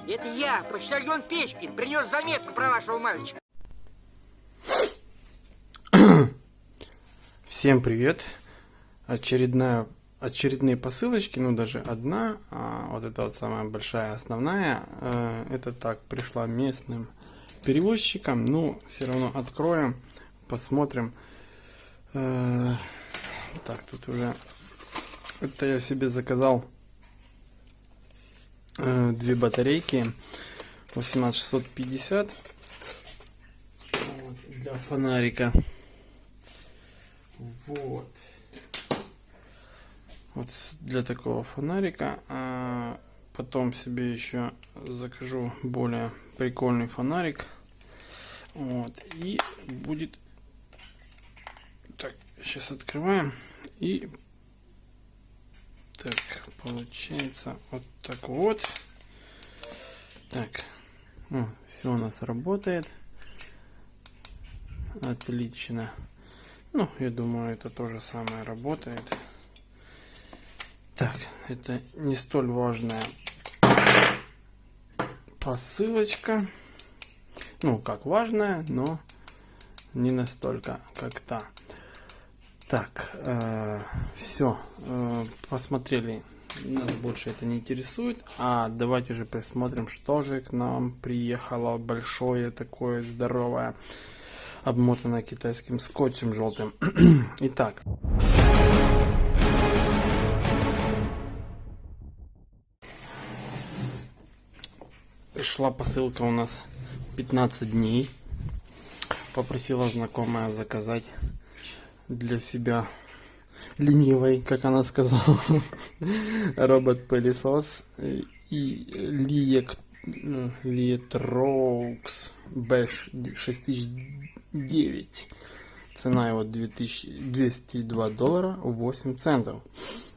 Это я, почтальон Печкин, принес заметку про вашего мальчика. Всем привет! Очередные посылочки, ну даже одна, а вот эта вот самая большая, основная, это так, пришла местным перевозчикам, ну все равно откроем, посмотрим. Так, тут уже, это я себе заказал две батарейки 18650 для фонарика. Вот для такого фонарика. Потом себе еще закажу более прикольный фонарик. Вот, и будет так, сейчас открываем, и так получается вот так вот. Так, все у нас работает отлично. Ну, я думаю, это то же самое работает. Так, это не столь важная посылочка. Ну, как важная, но не настолько, как та. Так, все, посмотрели. Нас больше это не интересует. А давайте уже посмотрим, что же к нам приехало большое, такое здоровое, обмотанное китайским скотчем желтым. Итак. Пришла посылка у нас 15 дней. Попросила знакомая заказать для себя ленивой, как она сказала, робот-пылесос и Lietrox B6009. Цена его $202 8 центов.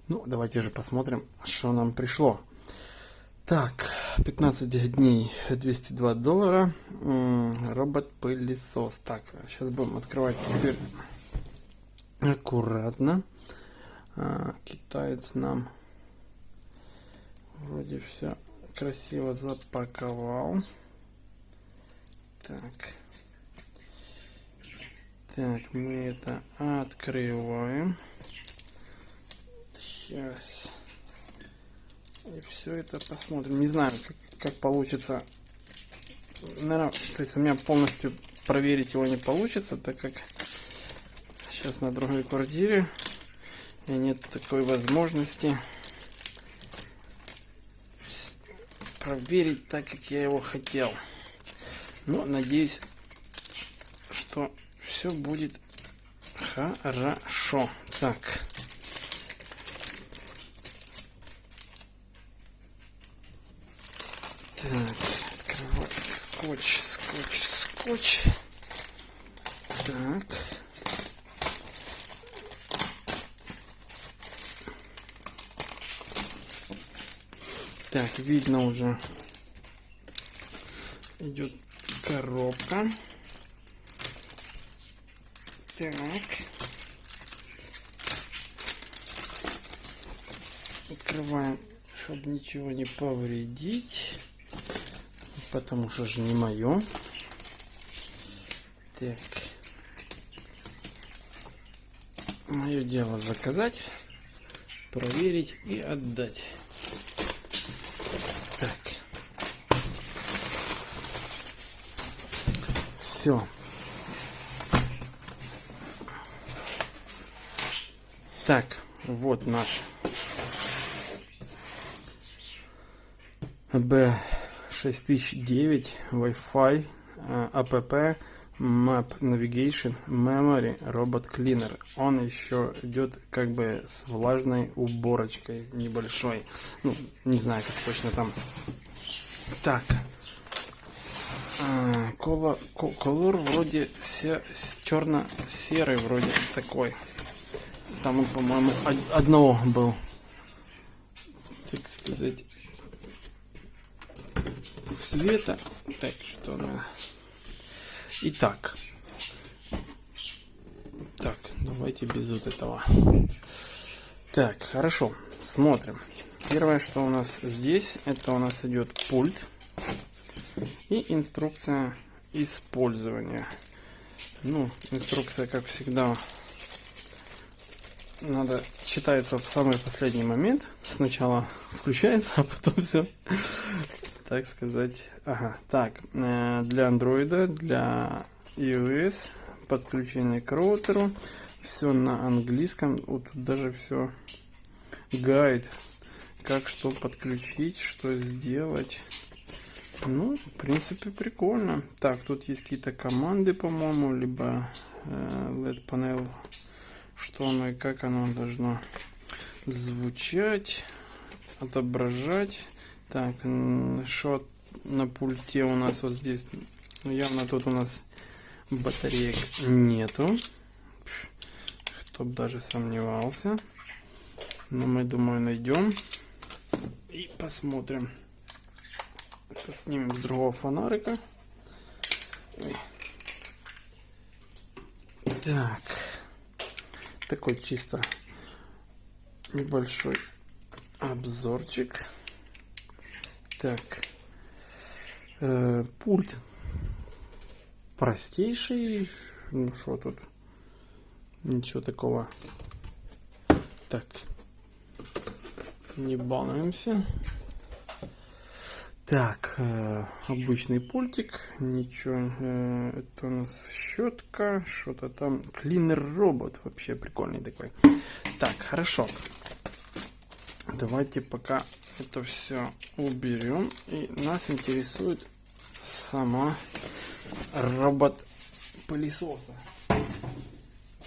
Ну, давайте же посмотрим, что нам пришло. Так, 15 дней, $202. Робот-пылесос. Так, сейчас будем открывать теперь аккуратно. Китаец нам вроде все красиво запаковал. Так, мы это открываем. Сейчас. И все это посмотрим. Не знаю, как получится. Наверное, то есть у меня полностью проверить его не получится, так как сейчас на другой квартире и нет такой возможности проверить так, как я его хотел. Но надеюсь, что все будет хорошо. Так. Так, открывать скотч. Так. Так, видно уже идет коробка. Так. Открываем, чтобы ничего не повредить. Потому что же не мое. Так. Мое дело заказать, проверить и отдать. Так. Все. Так, вот наш B6009 Wi-Fi app Map Navigation Memory Robot Cleaner. Он еще идет как бы с влажной уборочкой небольшой. Ну, не знаю, как точно там. Так. Колор вроде черно-серый, вроде такой. Там он, по-моему, одного был, так сказать, цвета. Так, что она. Итак. Так, давайте без вот этого. Так, хорошо. Смотрим. Первое, что у нас здесь, это у нас идет пульт. И инструкция использования. Ну, инструкция, как всегда, надо читается в самый последний момент. Сначала включается, а потом все, так сказать. Ага, так, для андроида, для iOS, подключение к роутеру, все на английском. Вот тут даже все гайд, как что подключить, что сделать. Ну, в принципе, прикольно. Так, тут есть какие-то команды, по-моему, либо LED panel, что оно и как оно должно звучать, отображать. Так, что на пульте у нас вот здесь, ну, явно тут у нас батареек нету. Кто бы даже сомневался. Но мы, думаю, найдем и посмотрим. Снимем с другого фонарика. Ой. Так. Такой чисто небольшой обзорчик. Так. Пульт простейший. Ну что тут? Ничего такого. Так. Не балуемся. Так, обычный пультик, ничего, это у нас щетка, что-то там, клинер робот, вообще прикольный такой. Так, хорошо, давайте пока это все уберем, и нас интересует сама робот пылесоса.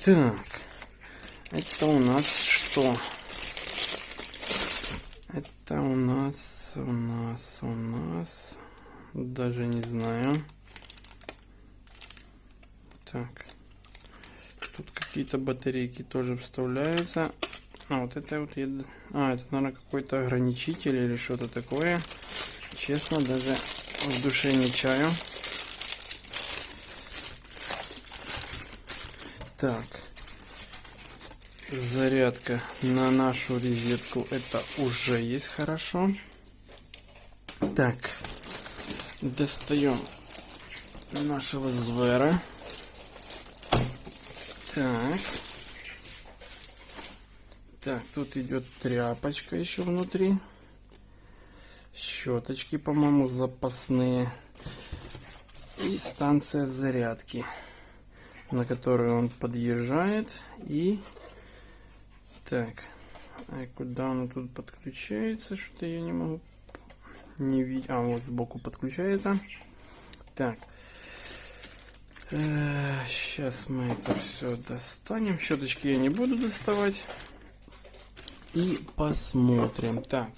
Так, это у нас что? Это у нас даже не знаю. Так, тут какие-то батарейки тоже вставляются. А вот это вот это, наверное, какой-то ограничитель или что-то такое. Честно, даже в душе не чаю. Так, зарядка на нашу розетку, это уже есть, хорошо. Так, достаем нашего звера. Так, тут идет тряпочка еще внутри. Щеточки, по-моему, запасные. И станция зарядки, на которую он подъезжает. И так, а куда он тут подключается? Что-то я не могу не видеть. А, вот сбоку подключается. Так. Сейчас мы это все достанем. Щеточки я не буду доставать. И посмотрим. Так.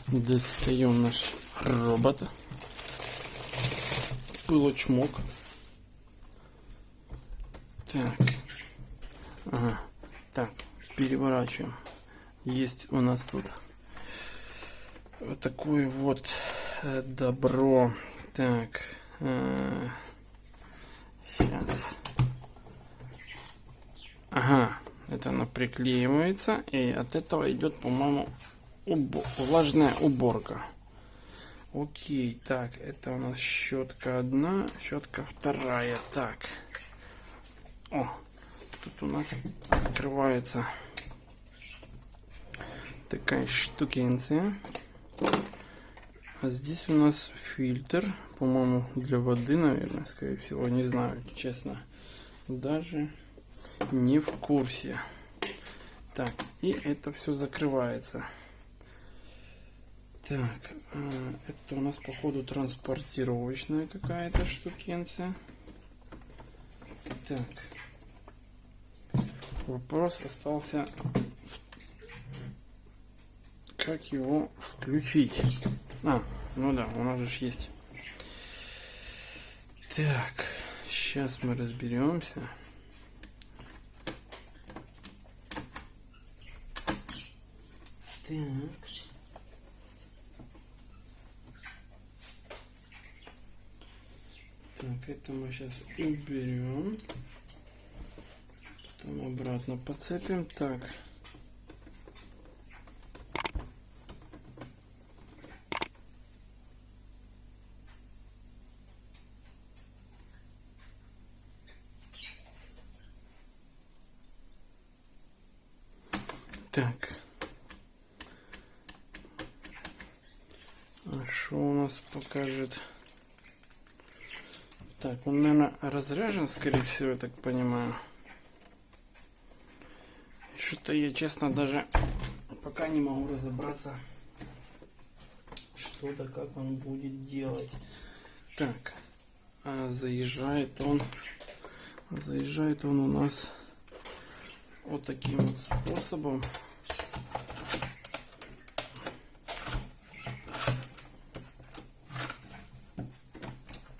Достаем наш робот. Пылочмок. Так. Ага. Так. Переворачиваем. Есть у нас тут вот такое вот добро. Так. Сейчас. Ага. Это оно приклеивается. И от этого идет, по-моему, влажная уборка. Окей. Так. Это у нас щетка одна. Щетка вторая. Так. О. Тут у нас открывается такая штукенция. А здесь у нас фильтр, по-моему, для воды, наверное, скорее всего, не знаю, честно, даже не в курсе. Так, и это все закрывается. Так, это у нас, походу, транспортировочная какая-то штукенция. Так. Вопрос остался, как его включить. Ну да, у нас же есть. Так, сейчас мы разберемся. Так. Так, это мы сейчас уберем. Потом обратно подцепим. Так. Так. А что у нас покажет? Так, он, наверное, разряжен, скорее всего, я так понимаю. Что-то я, честно, даже пока не могу разобраться, что-то, как он будет делать. Так, заезжает он у нас вот таким вот способом.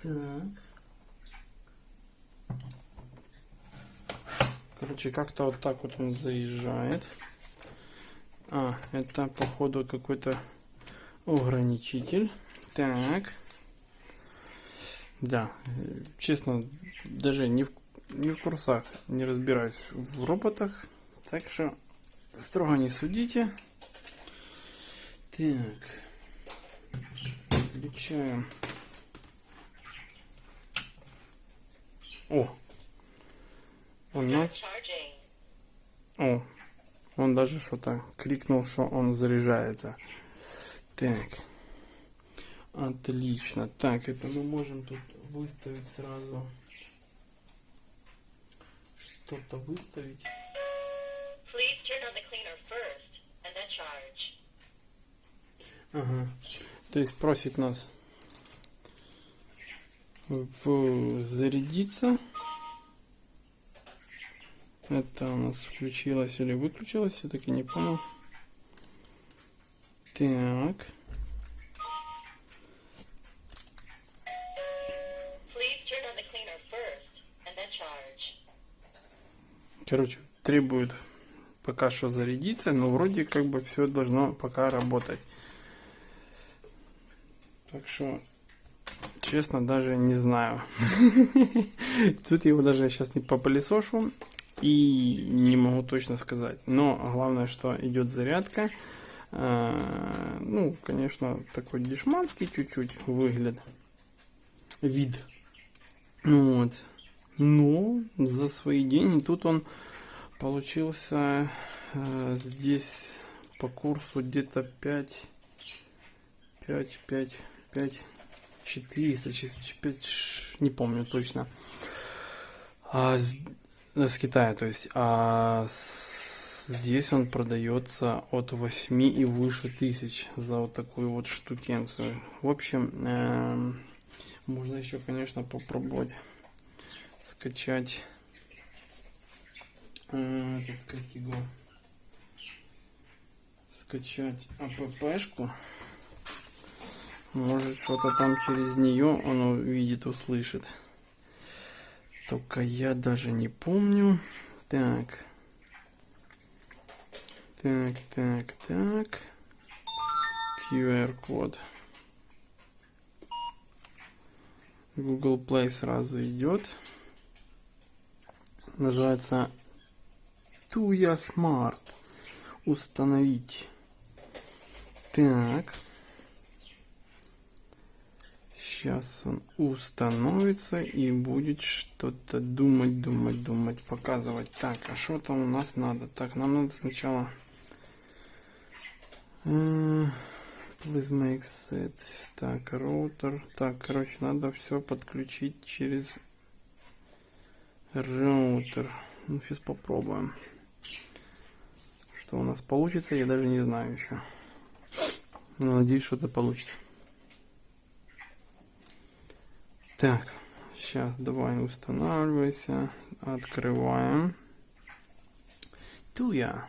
Так. Короче, как-то вот так вот он заезжает. Это походу какой-то ограничитель. Так. Да, честно, даже не в курсах не разбираюсь в роботах. Так что строго не судите. Так. Включаем. Он даже что-то крикнул, что он заряжается. Так. Отлично. Так, это мы можем тут выставить сразу. Что-то выставить. Ага. То есть просит нас зарядиться. Это у нас включилось или выключилось, я так и не понял. Так. Короче, требует пока что зарядиться, но вроде как бы все должно пока работать. Так что, честно, даже не знаю. Тут его даже сейчас не попылесошу и не могу точно сказать. Но главное, что идет зарядка. Ну, конечно, такой дешманский чуть-чуть вид. Вот. Но за свои деньги тут он получился здесь по курсу где-то 5 400, не помню точно. С Китая, то есть. Здесь он продается от 8 и выше тысяч за вот такую вот штукенцию. В общем, можно еще, конечно, попробовать скачать скачать апп-шку. Может, что-то там через нее он увидит, услышит. Только я даже не помню. Так. QR-код. Google Play сразу идет. Называется Tuya Smart. Установить. Так. Сейчас он установится и будет что-то думать, показывать. Так, а что там у нас надо? Так, нам надо сначала please make set. Так, роутер. Так, короче, надо все подключить через роутер. Ну, сейчас попробуем. Что у нас получится, я даже не знаю еще. Но надеюсь, что-то получится. Так, сейчас давай устанавливайся. Открываем. Tuya.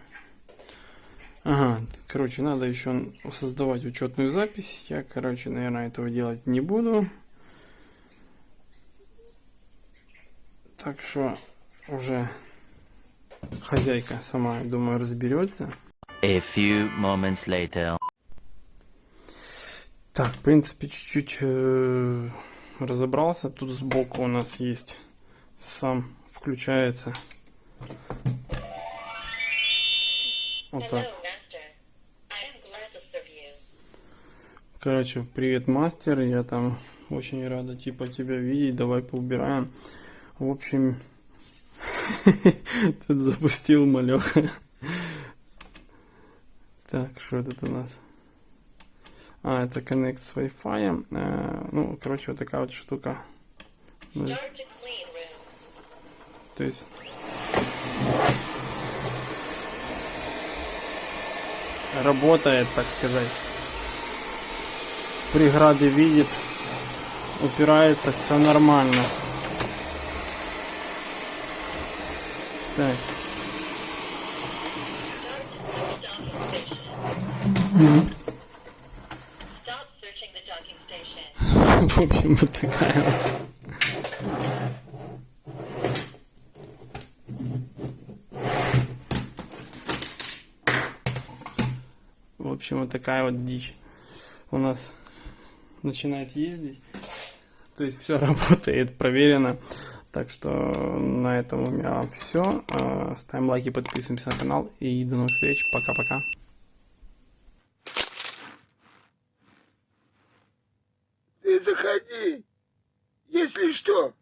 Ага, короче, надо еще создавать учетную запись. Я, короче, наверное, этого делать не буду. Так что уже хозяйка сама, я думаю, разберется. A few moments later. Так, в принципе, чуть-чуть разобрался. Тут сбоку у нас есть, сам включается. Вот так. Короче, привет, мастер. Я там очень рада типа тебя видеть. Давай поубираем. В общем, тут запустил малеха. Так, что это у нас? А, это Connect с Wi-Fi. Ну, короче, вот такая вот штука. Ну, то есть... Работает, так сказать. Преграды видит. Упирается, все нормально. Так. В общем, вот такая вот. В общем, вот такая вот дичь у нас начинает ездить. То есть все работает, проверено. Так что на этом у меня все. Ставим лайки, подписываемся на канал. И до новых встреч. Пока-пока. Ты заходи, если что.